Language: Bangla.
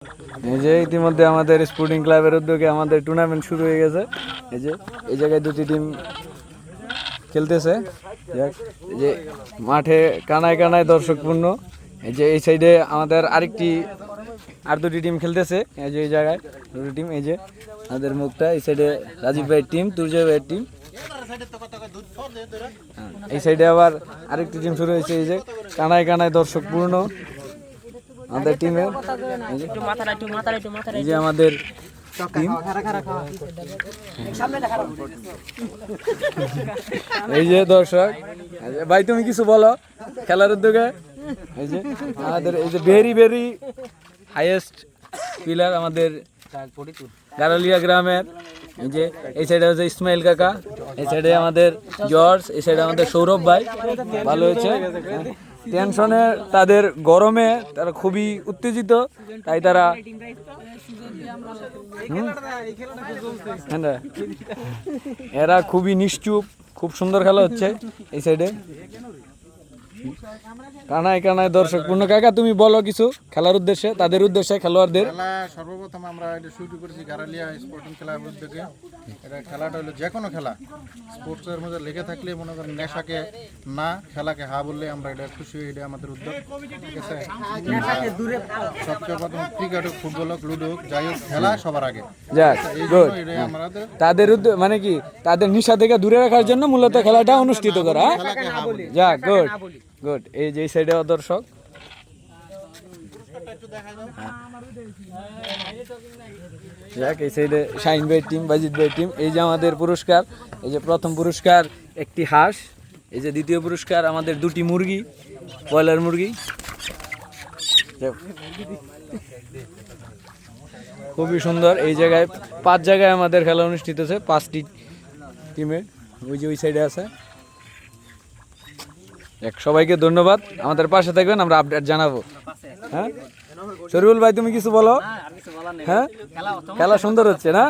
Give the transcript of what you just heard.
এই যে ইতিমধ্যে আমাদের স্পোর্টিং ক্লাবের উদ্যোগে আমাদের টুর্নামেন্ট শুরু হয়ে গেছে। এই যে এই জায়গায় দুটি টিম খেলতেছে। এই যে মাঠে কানায় কানায় দর্শকপূর্ণ। এই যে এই সাইডে আমাদের আর দুটি টিম খেলতেছে। এই যে এই জায়গায় দুটি টিম। এই যে আমাদের মুখটা এই সাইডে রাজীব ভাইয়ের টিম, তুর্জয় ভাইয়ের টিম। এই সাইডে আবার আরেকটি টিম শুরু হয়েছে। এই যে কানায় কানায় দর্শকপূর্ণ আমাদের টিমে। এই যে আমাদের টিম। এই যে দর্শক ভাই, তুমি কিছু বলো খেলার উদ্যোগে। এই যে আমাদের এই যে ভেরি হাইয়েস্ট প্লেয়ার আমাদের গারলিয়া গ্রামের। এই যে এই সাইডে হচ্ছে ইসমাইল কাকা, এই সাইডে আমাদের জর্জ, এই সাইডে আমাদের সৌরভ ভাই। ভালো হয়েছে। টেনশনে তাদের গরমে তারা খুবই উত্তেজিত, তাই তারা এরা খুবই নিশ্চুপ। খুব সুন্দর খেলা হচ্ছে এই সাইডে, কানায় কানায় দর্শকপূর্ণ। কাকা তুমি বলো কিছু খেলার উদ্দেশ্যে, তাদের উদ্দেশ্যে, খেলোয়াড়দের। সর্বপ্রথম আমরা এটা শুরু করেছি গারালিয়া স্পোর্টিং ক্লাব উদ্যোগে। এটা খেলাটা হলো যে কোনো খেলা স্পোর্টসের মধ্যে লেগে থাকলে মনে করেন নেশাকে না, খেলাকে হা বললে আমরা এটা খুশি হই। এটা আমাদের উদ্যোগ, ঠিক আছে। সবচেয়ে প্রথম ক্রিকেট হোক, ফুটবল হোক, লুডো হোক, যাই হোক, খেলা সবার আগে। যাক গুড। তাদের মানে কি তাদের নেশা থেকে দূরে রাখার জন্য মূলত খেলাটা অনুষ্ঠিত করা। যাক গুড গুড। এই যে এই সাইডে দর্শক, যাক এই সাইডে শাহিন ভাই টিম, বাজিদ ভাই টিম। এই যে আমাদের পুরস্কার, এই যে প্রথম পুরস্কার একটি হাঁস, এই যে দ্বিতীয় পুরস্কার আমাদের দুটি মুরগি, ব্রয়লার মুরগি। খুবই সুন্দর। এই জায়গায় 5 জায়গায় আমাদের খেলা অনুষ্ঠিত হচ্ছে, 5টি টিমে। ওই যে ওই সাইডে আছে। সবাইকে ধন্যবাদ, আমাদের পাশে থাকবেন, আমরা আপডেট জানাবো। হ্যাঁ শরীফুল ভাই, তুমি কিছু বলো। হ্যাঁ খেলা সুন্দর হচ্ছে না?